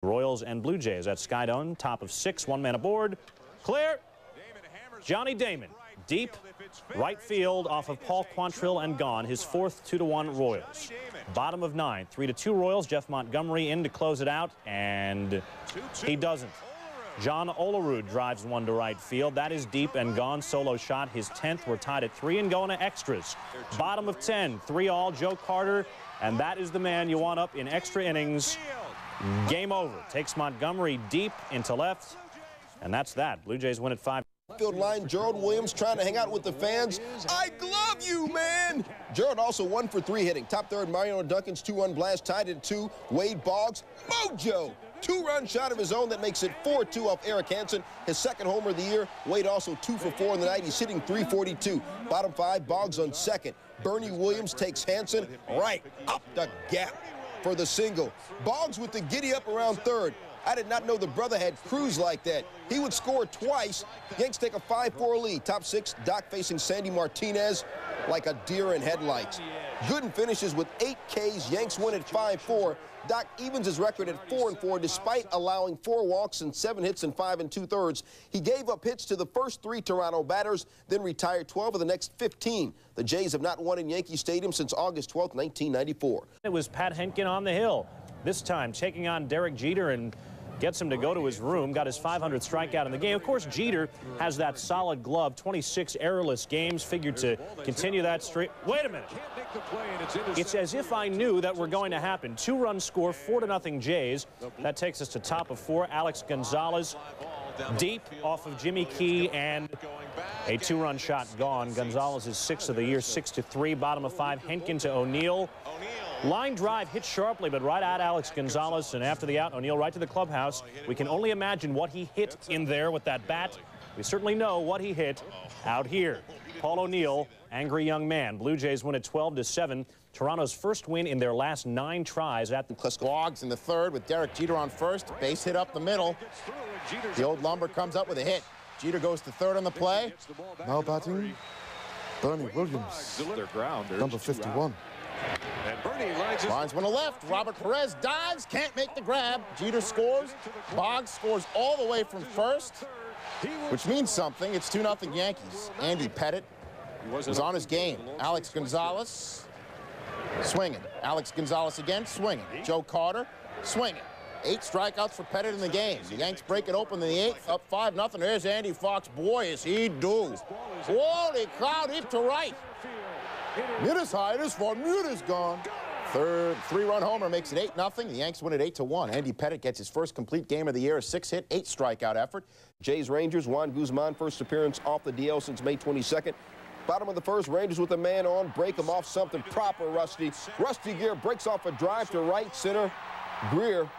Royals and Blue Jays at Skydome, top of 6, one man aboard. Clear. Johnny Damon, deep right field off of Paul Quantrill and gone. His fourth 2-1 Royals. Bottom of 9, 3-2 Royals. Jeff Montgomery in to close it out, and he doesn't. John Olerud drives one to right field. That is deep and gone. Solo shot, his 10th. We're tied at 3 and going to extras. Bottom of 10, 3-all Joe Carter, and that is the man you want up in extra innings. Game over. Takes Montgomery deep into left, and that's that. Blue Jays win at 5. Field line, Gerald Williams trying to hang out with the fans. I glove you, man! Gerald also 1 for 3 hitting. Top third, Mariano Duncan's 2-run blast, tied at 2. Wade Boggs, mojo! 2-run shot of his own that makes it 4-2 off Eric Hansen. His second homer of the year. Wade also 2 for 4 in the night. He's hitting .342. Bottom 5, Boggs on second. Bernie Williams takes Hansen right up the gap for the single. Boggs with the giddy up around third. I did not know the brother had cruise like that. He would score twice. Yanks take a 5-4 lead. Top 6, Doc facing Sandy Martinez like a deer in headlights. Gooden finishes with 8 Ks. Yanks win at 5-4. Doc evens his record at 4-4 despite allowing 4 walks and 7 hits in 5 2/3. He gave up hits to the first 3 Toronto batters, then retired 12 of the next 15. The Jays have not won in Yankee Stadium since August 12, 1994. It was Pat Hentgen on the hill, this time taking on Derek Jeter, and gets him to go to his room. Got his 500th strikeout in the game. Of course, Jeter has that solid glove, 26 errorless games, figured to continue that streak. Wait a minute. It's as if I knew that were going to happen. 2-run score, 4-0 Jays. That takes us to top of 4. Alex Gonzalez deep off of Jimmy Key, and a 2-run shot gone. Gonzalez is 6th of the year, 6-3. Bottom of 5, Hentgen to O'Neill. Line drive hit sharply, but right at Alex Gonzalez, and after the out, O'Neill right to the clubhouse. We can only imagine what he hit in there with that bat. We certainly know what he hit out here. Paul O'Neill, angry young man. Blue Jays win at 12-7. Toronto's first win in their last 9 tries at the Boggs in the third with Derek Jeter on first. Base hit up the middle. The old Lumber comes up with a hit. Jeter goes to third on the play. Now batting, Bernie Williams, number 51. Lines one to left. Robert Perez dives, can't make the grab. Jeter scores. Boggs scores all the way from first, which means something. It's 2-0 Yankees. Andy Pettitte was on his game. Alex Gonzalez swinging. Alex Gonzalez again swinging. Joe Carter swinging. 8 strikeouts for Pettitte in the game. The Yanks break it open in the 8th, up 5-0. There's Andy Fox. Boy, is he due. Holy cow, deep to right. It is high, it is far, it is gone. Third 3-run homer makes it 8-0. The Yanks win it 8-1. Andy Pettitte gets his first complete game of the year, a 6-hit, 8 strikeout effort. Jays Rangers, Juan Guzman, first appearance off the DL since May 22nd. Bottom of the first, Rangers with a man on, break him off something proper, Rusty. Rusty Greer breaks off a drive to right center. Greer,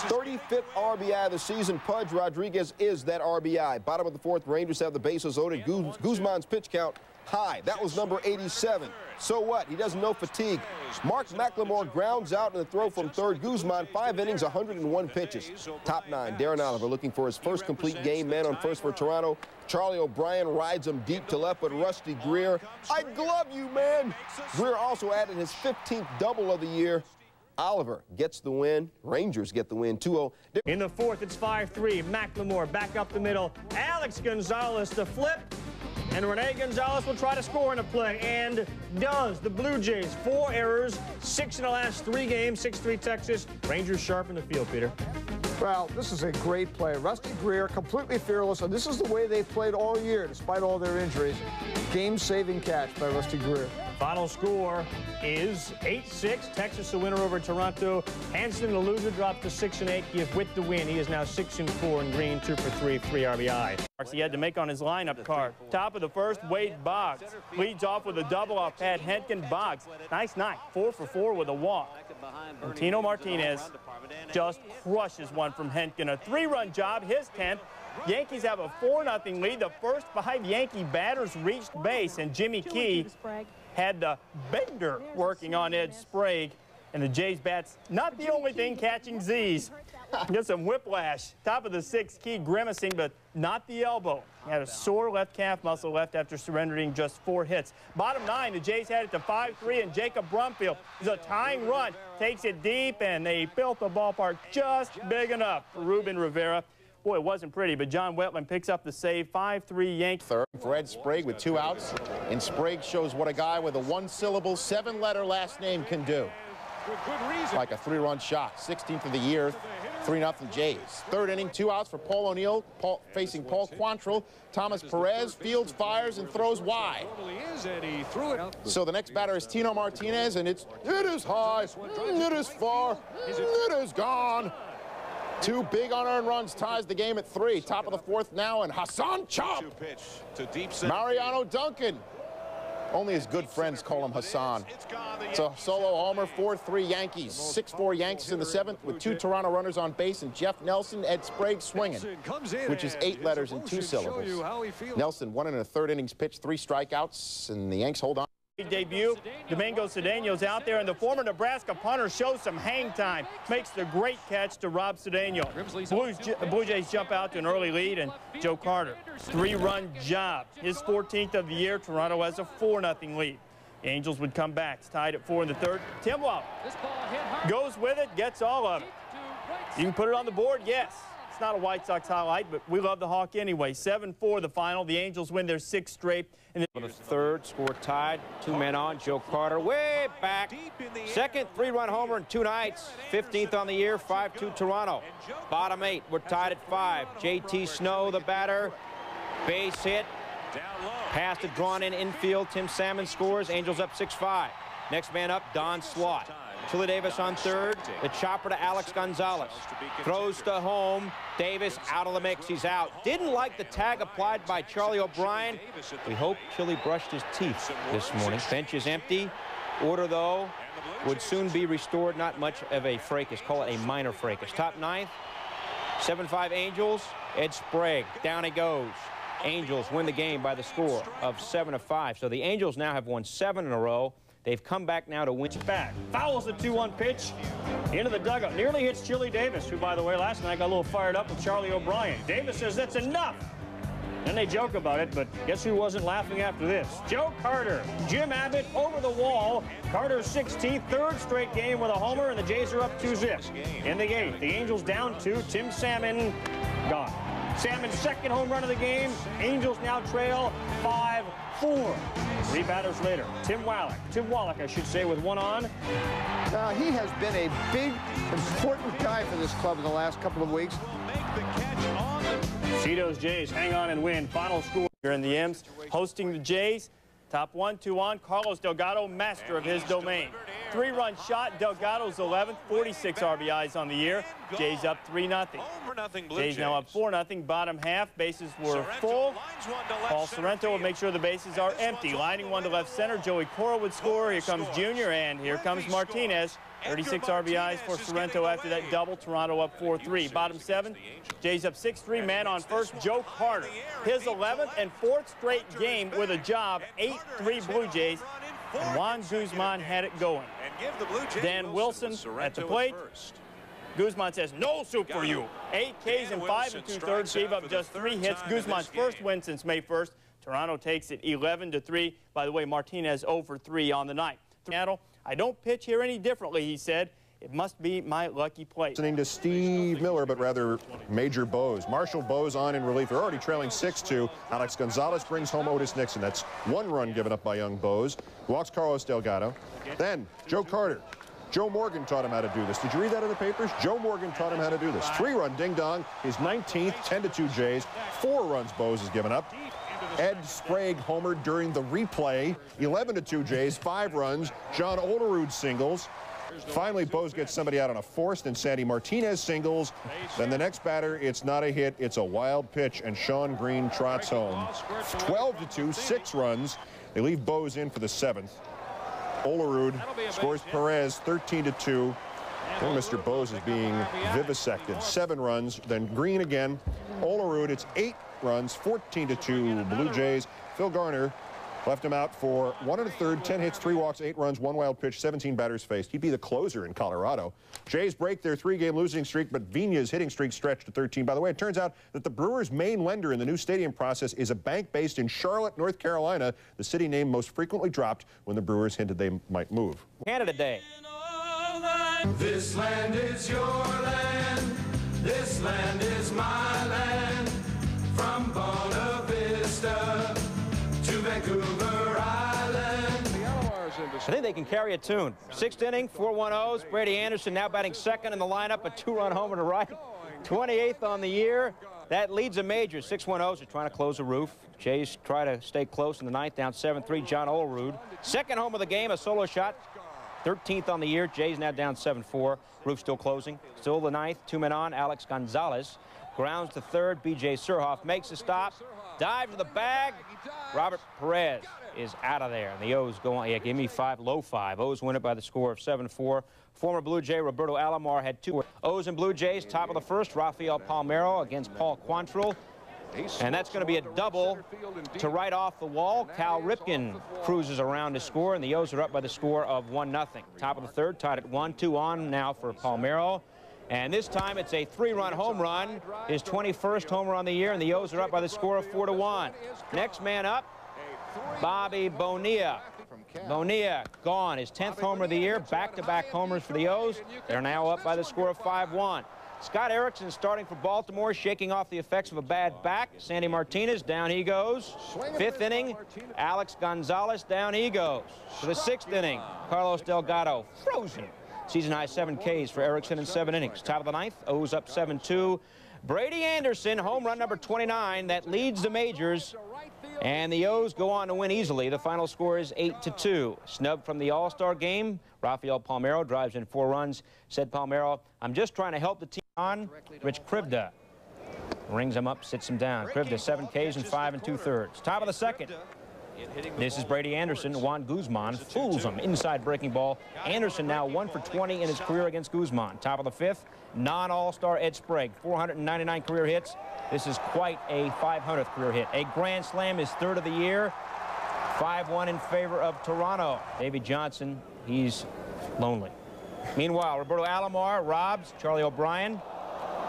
35th RBI of the season. Pudge Rodriguez is that RBI. Bottom of the fourth, Rangers have the bases loaded. Guzman's pitch count high. That was number 87. So what? He doesn't know fatigue. Mark McLemore grounds out in the throw from third. Guzman, 5 innings, 101 pitches. Top 9, Darren Oliver looking for his first complete game. Man on first for Toronto. Charlie O'Brien rides him deep to left, but Rusty Greer, I glove you, man. Greer also added his 15th double of the year. Oliver gets the win. Rangers get the win, 2-0. In the fourth, it's 5-3. McLemore back up the middle. Alex Gonzalez to flip. And Rene Gonzalez will try to score in a play, and does. The Blue Jays, 4 errors, 6 in the last 3 games, 6-3 Texas. Rangers sharp in the field, Peter. Well, this is a great play. Rusty Greer, completely fearless, and this is the way they've played all year, despite all their injuries. Game-saving catch by Rusty Greer. Final score is 8-6. Texas the winner over Toronto. Hansen, the loser, dropped to 6-8. Give Witt the win. He is now 6-4 in green, 2 for 3, 3 RBI. He had to make on his lineup card. Top of the first, Wade Boggs leads off with a double off Pat Hentgen. Boggs, nice night, 4 for 4 with a walk. And Tino Martinez just crushes one from Hentgen. A 3-run job, his 10th. Yankees have a 4-0 lead. The first 5 Yankee batters reached base, and Jimmy Key had the bender working on Ed Sprague. And the Jays bat's not the only thing catching Z's. Get some whiplash. Top of the sixth, Key grimacing, but not the elbow. He had a sore left calf muscle left after surrendering just 4 hits. Bottom 9, the Jays had it to 5-3, and Jacob Brumfield is a tying run. Takes it deep, and they built the ballpark just big enough for Ruben Rivera. Boy, it wasn't pretty, but John Wetland picks up the save. 5-3 Yankees. Third for Ed Sprague with 2 outs, and Sprague shows what a guy with a 1-syllable, 7-letter last name can do. Like a 3-run shot. 16th of the year, 3-0 Jays. Third inning, 2 outs for Paul O'Neill, facing Paul Quantrill. Thomas Perez fields, fires, and throws wide. So the next batter is Tino Martinez, and it is high, it is far, it is gone. 2 big unearned runs ties the game at 3. Top of the 4th now, and Hassan Chop. Mariano Duncan. Only his good friends call him Hassan. It's a solo homer, 4-3 Yankees. 6-4 Yankees in the 7th with 2 Toronto runners on base, and Jeff Nelson, Ed Sprague swinging, which is 8 letters and 2 syllables. Nelson, 1 1/3 innings pitched, 3 strikeouts, and the Yanks hold on. Debut. Domingo Cedeno's out there, and the former Nebraska punter shows some hang time. Makes the great catch to Rob Cedeno. Blue Jays jump out to an early lead, and Joe Carter, 3-run job. His 14th of the year. Toronto has a 4-0 lead. The Angels would come back. It's tied at 4 in the 3rd. Tim Waller goes with it, gets all of it. You can put it on the board, yes. It's not a White Sox highlight, but we love the Hawk anyway. 7-4 the final. The Angels win their 6th straight. And the 3rd, score tied, 2 men on. Joe Carter way back. 2nd, 3-run homer in 2 nights. 15th on the year, 5-2 Toronto. Bottom 8, we're tied at 5. JT Snow, the batter. Base hit. Passed it, drawn in infield. Tim Salmon scores. Angels up 6-5. Next man up, Don Slaught. Chili Davis on 3rd. The chopper to Alex Gonzalez. Throws to home. Davis out of the mix. He's out. Didn't like the tag applied by Charlie O'Brien. We hope Chili brushed his teeth this morning. Bench is empty. Order, though, would soon be restored. Not much of a fracas. Call it a minor fracas. Top 9th. 7-5 Angels. Ed Sprague. Down he goes. Angels win the game by the score of 7-5. So the Angels now have won 7 in a row. They've come back now to win. Back. Fouls the 2-1 pitch into the dugout. Nearly hits Chili Davis, who, by the way, last night got a little fired up with Charlie O'Brien. Davis says that's enough. And they joke about it, but guess who wasn't laughing after this? Joe Carter. Jim Abbott over the wall. Carter's 16th, 3rd straight game with a homer, and the Jays are up 2-zip. In the 8th, the Angels down 2. Tim Salmon gone. Salmon's 2nd home run of the game. Angels now trail 5-4. 3 batters later. Tim Wallach, I should say, with 1 on. He has been a big, important guy for this club in the last couple of weeks. Cito's Jays hang on and win. Final score here in the M's. Hosting the Jays. Top 1, 2 on. Carlos Delgado, master of his domain. 3-run shot. Delgado's 11th. 46 RBIs on the year. Jays up 3-0. Jays now up 4-0. Bottom half. Bases were full. Paul Sorrento would make sure the bases are empty. Lining one to left center. Joey Cora would score. Here comes Junior, and here comes Martinez. 36 RBIs for Sorrento after that double. Toronto up 4-3. Bottom 7, Jays up 6-3. Man on first, Joe Carter. His 11th and 4th straight game with a job. 8-3 Blue Jays. And Juan Guzman had it going. Dan Wilson at the plate. Guzman says, no soup for you. 8 Ks and 5 2/3. Gave up just 3 hits. Guzman's first win since May 1st. Toronto takes it 11-3. By the way, Martinez 0 for 3 on the night. I don't pitch here any differently, he said. It must be my lucky plate. Listening to Steve Miller, but rather Major Bose. Marshall Bose on in relief. They're already trailing 6-2. Alex Gonzalez brings home Otis Nixon. That's 1 run given up by young Bose. Walks Carlos Delgado. Then Joe Carter. Joe Morgan taught him how to do this. Did you read that in the papers? Joe Morgan taught him how to do this. 3-run ding-dong. His 19th, 10-2 Jays. 4 runs Bose has given up. Ed Sprague homered during the replay. 11-2 Jays, 5 runs. John Olerud singles. Finally, Bose gets somebody out on a forced, and Sandy Martinez singles. Then the next batter, it's not a hit, it's a wild pitch, and Sean Green trots home. 12-2, 6 runs. They leave Bose in for the 7th. Olerud scores Perez 13-2. And Mr. Bose is being vivisected. 7 runs, then Green again. Olerud, it's 8 runs, 14-2 Blue Jays. Phil Garner Left him out for 1 1/3, 10 hits, 3 walks, 8 runs, 1 wild pitch, 17 batters faced. He'd be the closer in Colorado. Jays break their 3-game losing streak, but Vigna's hitting streak stretched to 13. By the way, it turns out that the Brewers' main lender in the new stadium process is a bank based in Charlotte, North Carolina, the city name most frequently dropped when the Brewers hinted they might move. Canada Day. This land is your land. This land is my land. From Bona Vista to Vancouver Island. I think they can carry a tune. 6th inning, 4-1-0s. Brady Anderson now batting second in the lineup, a 2-run homer to right. 28th on the year. That leads a major. 6-1-0s are trying to close the roof. Jays try to stay close in the ninth, down 7-3. John Olerud. Second home of the game, a solo shot. 13th on the year. Jays now down 7-4. Roof still closing. Still the ninth. 2 men on. Alex Gonzalez grounds to third. B.J. Surhoff makes a stop. Dive to the bag. Robert Perez is out of there. And the O's go on. Yeah, give me 5, low 5. O's win it by the score of 7-4. Former Blue Jay Roberto Alomar had 2. O's and Blue Jays, top of the first. Rafael Palmeiro against Paul Quantrill. And that's going to be a double to right off the wall. Cal Ripken cruises around to score, and the O's are up by the score of 1-0. Top of the third, tied at 1-2 on now for Palmeiro. And this time it's a 3-run home run, his 21st homer on the year, and the O's are up by the score of 4-1. Next man up, Bobby Bonilla. Bonilla gone, his 10th homer of the year, back-to-back homers for the O's. They're now up by the score of 5-1. Scott Erickson starting for Baltimore, shaking off the effects of a bad back. Sandy Martinez, down he goes. 5th inning, Alex Gonzalez, down he goes. For the 6th inning, Carlos Delgado, frozen. Season-high 7 Ks for Erickson in 7 innings. Top of the ninth, O's up 7-2. Brady Anderson, home run number 29, that leads the majors. And the O's go on to win easily. The final score is 8-2. Snub from the All-Star game. Rafael Palmeiro drives in 4 runs. Said Palmeiro, I'm just trying to help the team on. Rich Krivda rings him up, sits him down. Krivda 7 Ks and 5 2/3. Top of the second. This is Brady Anderson. Juan Guzman fools him. Inside breaking ball. Anderson now 1 for 20 in his career against Guzman. Top of the 5th. Non-All-Star Ed Sprague. 499 career hits. This is quite a 500th career hit. A grand slam, his 3rd of the year. 5-1 in favor of Toronto. David Johnson, he's lonely. Meanwhile, Roberto Alomar robs Charlie O'Brien.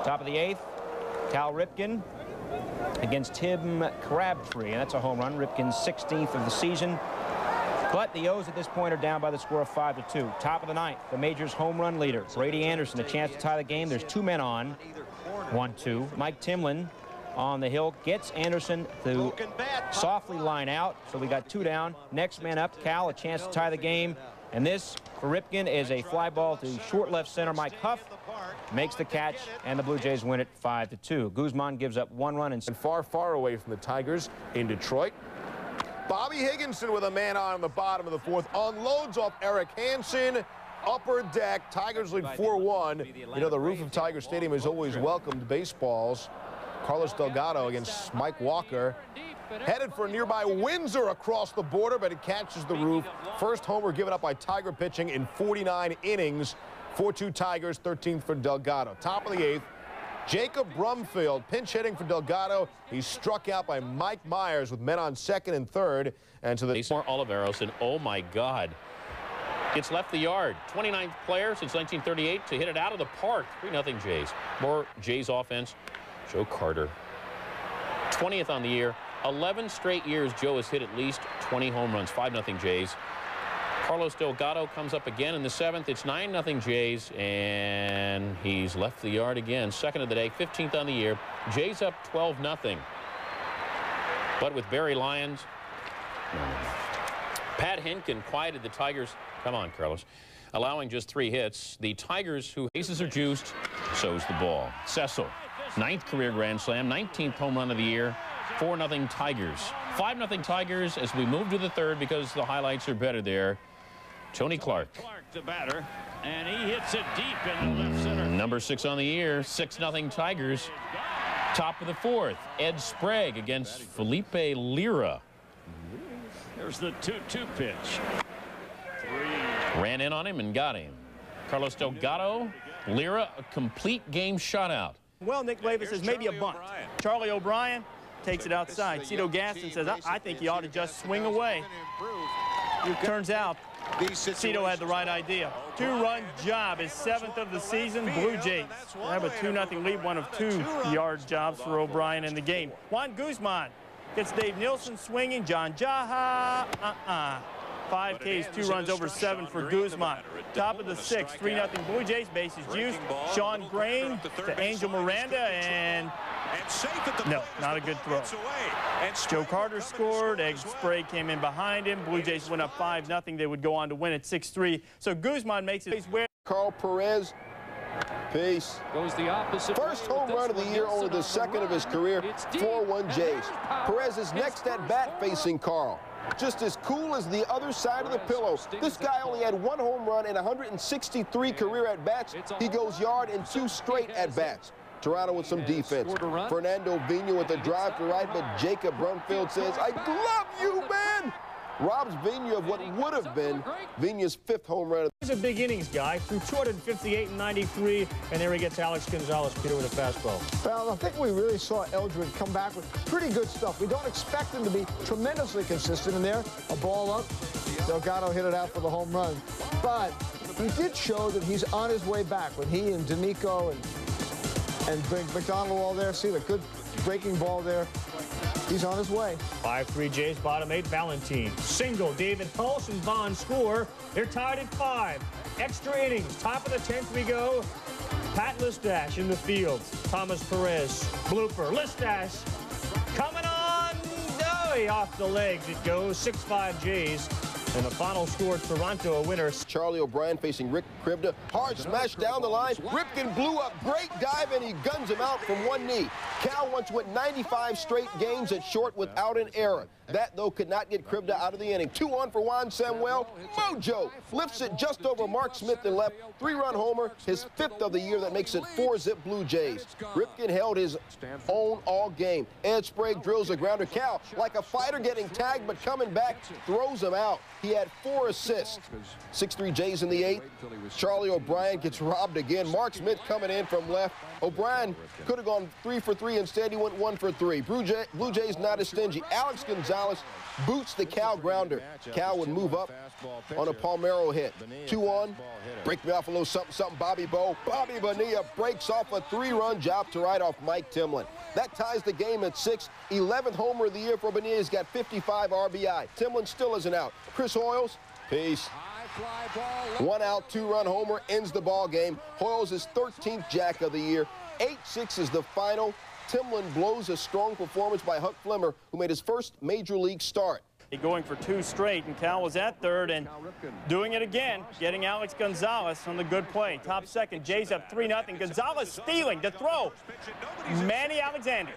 Top of the 8th. Cal Ripken against Tim Crabtree, and that's a home run. Ripken's 16th of the season. But the O's at this point are down by the score of 5-2. Top of the ninth, the major's home run leader, Brady Anderson, a chance to tie the game. There's 2 men on. 1-2. Mike Timlin on the hill gets Anderson to softly line out. So we got 2 down. Next man up, Cal, a chance to tie the game. And this, for Ripken, is a fly ball to short left center. Mike Huff makes the catch, and the Blue Jays win it 5-2. Guzman gives up 1 run and far, far away from the Tigers in Detroit. Bobby Higginson with a man on the bottom of the 4th. Unloads off Eric Hansen. Upper deck. Tigers lead 4-1. You know, the roof of Tiger Stadium has always welcomed baseballs. Carlos Delgado against Mike Walker. Headed for nearby Windsor across the border, but it catches the roof. First homer given up by Tiger pitching in 49 innings. 4-2 Tigers, 13th for Delgado. Top of the 8th, Jacob Brumfield pinch hitting for Delgado. He's struck out by Mike Myers with men on 2nd and 3rd. And to the More Oliveros, and oh my God, it's left the yard. 29th player since 1938 to hit it out of the park. 3-0 Jays. More Jays offense. Joe Carter, 20th on the year. 11 straight years Joe has hit at least 20 home runs. 5-0 Jays. Carlos Delgado comes up again in the 7th. It's 9-0 Jays, and he's left the yard again. 2nd of the day, 15th on the year. Jays up 12-0. But with Barry Lyons, Pat Hinkin quieted the Tigers. Come on, Carlos. Allowing just 3 hits. The Tigers, who bases are juiced, so's the ball. Cecil, 9th career grand slam, 19th home run of the year. 4-0 Tigers. 5-0 Tigers as we move to the 3rd because the highlights are better there. Tony Clark. Clark, the batter, and he hits it deep in the left center. Number 6 on the year, 6-0 Tigers. Top of the 4th, Ed Sprague against Felipe Lira. There's the 2-2 pitch. 3. Ran in on him and got him. Carlos Delgado, Lira, a complete game shutout. Well, Nick Levis says maybe a bunt. Charlie O'Brien takes it outside. Cito Gaston says, I think he ought to just swing away. It turns out Cito had the right idea. 2-run job, his 7th of the season. Blue Jays have a 2-0 lead, one of 2 yard jobs for O'Brien in the game. Juan Guzman gets Dave Nilsson swinging. John Jaha, 5 Ks, 2 runs over 7 for Guzman. Top of the 6th, 3-0 Blue Jays, bases juiced. Sean Grain to Angel Miranda, and no, not a good throw. Joe Carter scored. Egg Sprague came in behind him. Blue Jays went up 5-0. They would go on to win at 6-3. So Guzman makes it. Carl Perez. Peace. Goes the opposite. First home run of the year, only the 2nd of his career. 4-1 Jays. Perez is next at bat facing Carl. Just as cool as the other side of the pillow. This guy only had 1 home run in 163 career at-bats. He goes yard in 2 straight at-bats. Toronto with some defense. Fernando Vina with a drive to right, but Jacob Brumfield says, I love you, man! Robs Vina of what would have been Vina's 5th home run. He's a big innings guy, threw 258 and 93, and there he gets Alex Gonzalez, Peter, with a fastball. Well, I think we really saw Eldred come back with pretty good stuff. We don't expect him to be tremendously consistent in there. A ball up, Delgado hit it out for the home run. But he did show that he's on his way back when he and D'Amico and McDonald all there. See the good breaking ball there. He's on his way. 5-3 Jays, bottom 8, Valentine. Single, David Pulse and Vaughn score. They're tied at 5. Extra innings, top of the 10th we go. Pat Listash in the field. Thomas Perez, blooper. Listash coming on. Oh, off the legs it goes. 6-5 Jays. And the final score, Toronto a winner. Charlie O'Brien facing Rick Krivda. Hard smash down the line. Ripken blew up. Great dive, and he guns him out from 1 knee. Cal once went 95 straight games at short without an error. That, though, could not get Krivda out of the inning. 2-on for Juan Samuel. Mojo lifts it just over Mark Smith and left. 3-run homer, his 5th of the year. That makes it 4-zip Blue Jays. Ripken held his own all game. Ed Sprague drills a grounder. Cal, like a fighter getting tagged but coming back, throws him out. He had 4 assists. 6-3 Jays in the 8th. Charlie O'Brien gets robbed again. Mark Smith coming in from left. O'Brien could have gone 3 for 3. Instead, he went 1 for 3. Blue Jays not as stingy. Alex Gonzalez boots the Cal grounder. Cal would move up on a Palmeiro hit. 2-on. Break me off a little something, Bobby Bo. Bobby Bonilla breaks off a 3-run job to right off Mike Timlin. That ties the game at 6. 11th homer of the year for Bonilla. He's got 55 RBI. Timlin still isn't out. Chris Hoyles, peace. 1 out, 2-run homer ends the ball game. Hoyles his 13th jack of the year. 8-6 is the final. Timlin blows a strong performance by Huck Flimmer, who made his first major league start. Going for 2 straight, and Cal was at 3rd and doing it again, getting Alex Gonzalez on the good play. Top 2nd, Jays up 3-0. Gonzalez stealing to throw. Manny Alexander,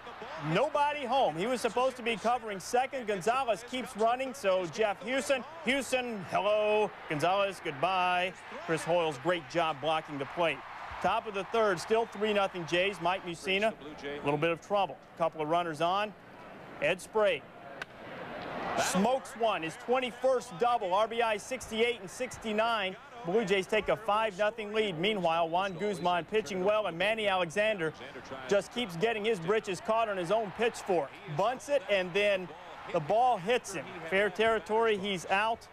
nobody home. He was supposed to be covering 2nd. Gonzalez keeps running, so Jeff Houston, hello. Gonzalez, goodbye. Chris Hoyles, great job blocking the plate. Top of the 3rd, still 3-0 Jays. Mike Mussina, a little bit of trouble. A couple of runners on. Ed Sprague smokes one, his 21st double, RBI 68 and 69. Blue Jays take a 5-0 lead. Meanwhile, Juan Guzman pitching well, and Manny Alexander just keeps getting his britches caught on his own pitchfork. Bunts it, and then the ball hits him. Fair territory, he's out.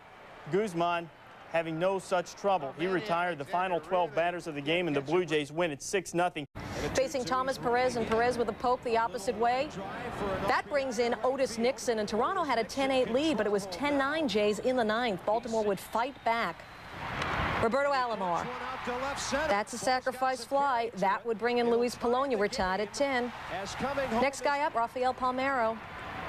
Guzman having no such trouble. He retired the final 12 batters of the game, and the Blue Jays win at 6-0. Facing Thomas Perez, and Perez with a poke the opposite way. That brings in Otis Nixon, and Toronto had a 10-8 lead, but it was 10-9 Jays in the 9th. Baltimore would fight back. Roberto Alomar. That's a sacrifice fly. That would bring in Luis Polonia. We're tied at 10. Next guy up, Rafael Palmeiro.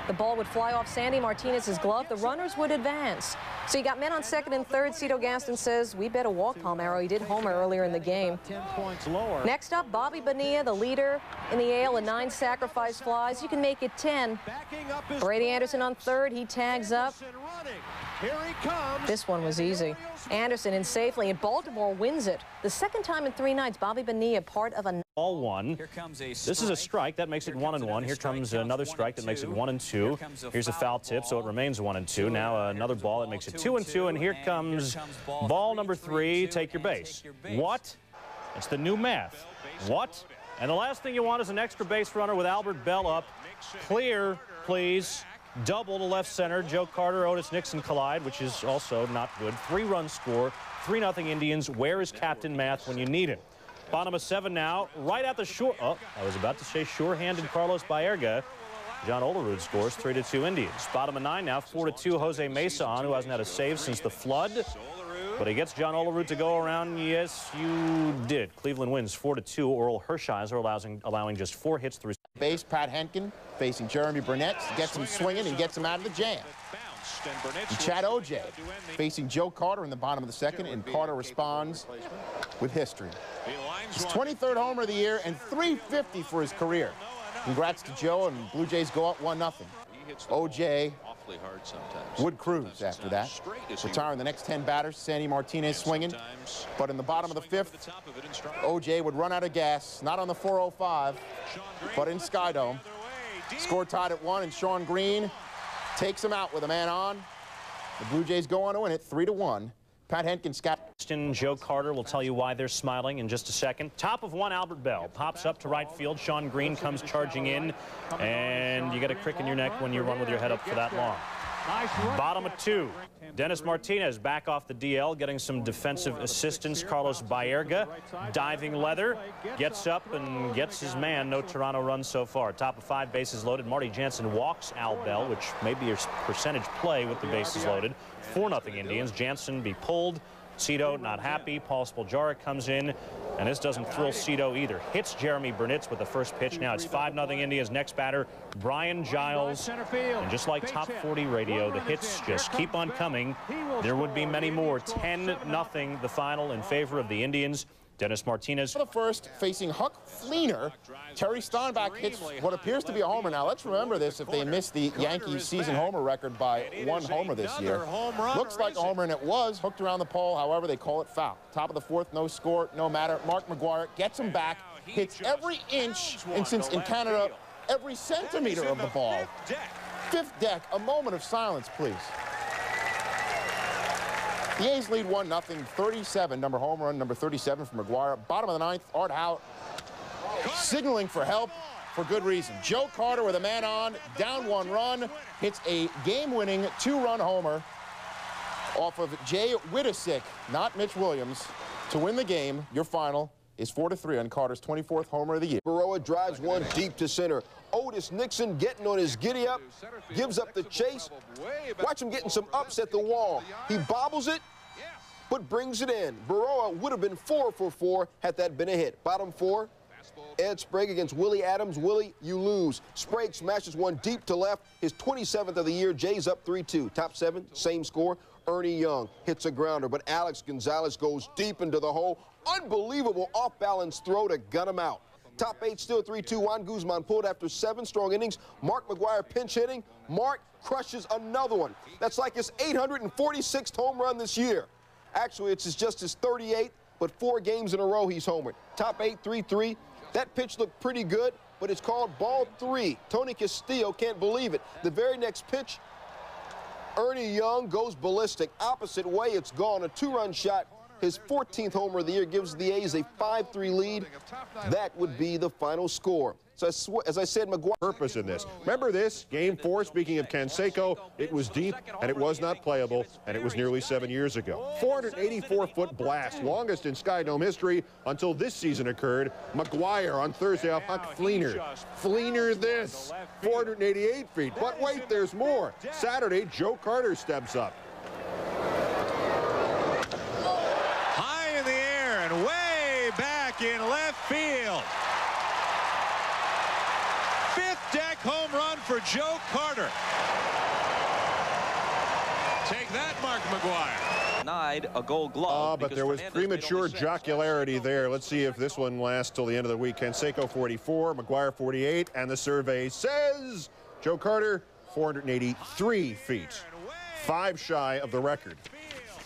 The ball would fly off Sandy Martinez's glove. The runners would advance. So you got men on 2nd and 3rd. Cito Gaston says, we better walk Palmeiro. He did homer earlier in the game. 10 points lower. Next up, Bobby Bonilla, the leader in the AL, and 9 sacrifice flies. You can make it 10. Brady Anderson on 3rd. He tags up. Here he comes. This one was easy. Anderson in safely, and Baltimore wins it. The 2nd time in 3 nights, Bobby Bonilla part of a... All 1. This is a strike. That makes it 1-1. Here comes another strike that makes it 1-2. Here's a foul tip, so it remains 1-2. Now another ball that makes it 2-2. And here comes ball number 3. Take your base. What? It's the new math. What? And the last thing you want is an extra base runner with Albert Bell up. Clear, please. Double to left center. Joe Carter, Otis Nixon collide, which is also not good. 3-run score, 3-0 Indians. Where is Captain Math when you need him? Bottom of 7 now, right at the shore. Oh, I was about to say sure-handed Carlos Baerga. John Olerud scores 3-2 Indians. Bottom of 9 now, 4-2 Jose Mesa on, who hasn't had a save since the flood. But he gets John Olerud to go around. Yes, you did. Cleveland wins 4-2. Oral Hershiser allowing just 4 hits through. Base, Pat Henkin facing Jeremy Burnett. Gets him swinging and gets him out of the jam. And Chad Oj facing Joe Carter in the bottom of the 2nd, and Carter responds with history. His 23rd homer of the year and .350 for his career. Congrats to Joe, and Blue Jays go up 1-0. Oj would cruise after that, retiring the next 10 batters. Sandy Martinez swinging, but in the bottom of the 5th, Oj would run out of gas, not on the 405, but in Skydome. Score tied at 1, and Sean Green takes him out with a man on. The Blue Jays go on to win it 3-1. Pat Henkin, Joe Carter will tell you why they're smiling in just a second. Top of 1, Albert Bell pops up to right field. Sean Green comes charging in, and you get a crick in your neck when you run with your head up for that long. Bottom of 2, Dennis Martinez back off the DL, getting some defensive assistance. Carlos Baerga, diving leather, gets up and gets his man. No Toronto runs so far. Top of 5, bases loaded. Marty Jansen walks Al Bell, which may be a percentage play with the bases loaded. 4-0 Indians. Jansen be pulled. Cito not happy. Paul Spoljaric comes in, and this doesn't thrill Cito either. Hits Jeremy Burnett with the first pitch. Now it's 5-0 Indians. Next batter, Brian Giles. And just like Top 40 radio, the hits just keep on coming. There would be many more. 10-0 the final in favor of the Indians. Dennis Martinez. For the first, facing Huck Fleener, Terry Steinbach hits what appears to be a homer. Now, let's remember this if they missed the Yankees season homer record by 1 homer this year. Looks like a homer, and it was hooked around the pole. However, they call it foul. Top of the 4th, no score, no matter. Mark McGwire gets him back, hits every inch, and since in Canada, every centimeter of the ball. 5th deck, a moment of silence, please. The A's lead 1-0, 37, number home run, number 37 for McGwire. Bottom of the 9th, Art Howe signaling for help for good reason. Joe Carter with a man on, down 1 run, hits a game-winning 2-run homer off of Jay Wittesick, not Mitch Williams, to win the game. Your final is 4-3 on Carter's 24th homer of the year. Baroa drives one deep to center. Otis Nixon getting on his giddy-up, gives up the chase. Watch him getting some ups at the wall. He bobbles it, but brings it in. Baroa would have been 4 for 4 had that been a hit. Bottom 4, Ed Sprague against Willie Adams. Willie, you lose. Sprague smashes one deep to left. His 27th of the year. Jays up 3-2. Top 7, same score. Ernie Young hits a grounder, but Alex Gonzalez goes deep into the hole. Unbelievable off-balance throw to gun him out. Top 8 still 3-2. Juan Guzman pulled after 7 strong innings. Mark McGwire pinch hitting. Mark crushes another one. That's like his 846th home run this year. Actually, it's just his 38th, but 4 games in a row he's homered. Top 8, 3-3. That pitch looked pretty good, but it's called ball 3. Tony Castillo can't believe it. The very next pitch, Ernie Young goes ballistic. Opposite way, it's gone. A 2-run shot. His 14th homer of the year gives the A's a 5-3 lead. That would be the final score. So as I said, McGwire. Purpose in this. Remember this, Game 4, speaking of Canseco, it was deep, and it was not playable, and it was nearly 7 years ago. 484-foot blast, longest in Skydome history until this season occurred. McGwire on Thursday off Huck Fleener. Fleener this, 488 feet. But wait, there's more. Saturday, Joe Carter steps up. High in the air and way back in left field. 5th deck home run for Joe Carter. Take that, Mark McGwire. Denied a Gold Glove. But there was premature jocularity there. Let's see if this one lasts till the end of the week. Canseco 44, McGwire 48, and the survey says Joe Carter 483 feet. 5 shy of the record.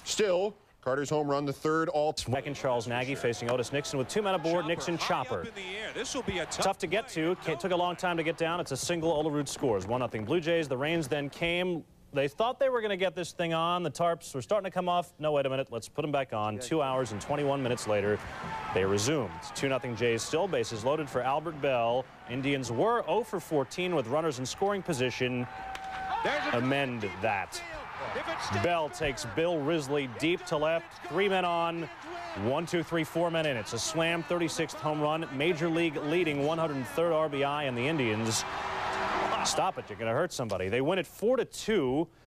Still, Carter's home run, the 3rd all. Second, Charles Nagy facing Otis Nixon with 2 men aboard. Nixon chopper. This will be a tough to get to. It took a long time to get down. It's a single. Olerud scores. 1-0 Blue Jays. The rains then came. They thought they were going to get this thing on. The tarps were starting to come off. No, wait a minute. Let's put them back on. 2 hours and 21 minutes later, they resumed. 2-0 Jays still. Bases loaded for Albert Bell. Indians were 0 for 14 with runners in scoring position. Amend that. Bell takes Bill Risley deep to left. 3 men on. 1, 2, 3, 4 men in. It's a slam, 36th home run. Major League leading 103rd RBI, and the Indians stop it. You're going to hurt somebody. They win it 4-2.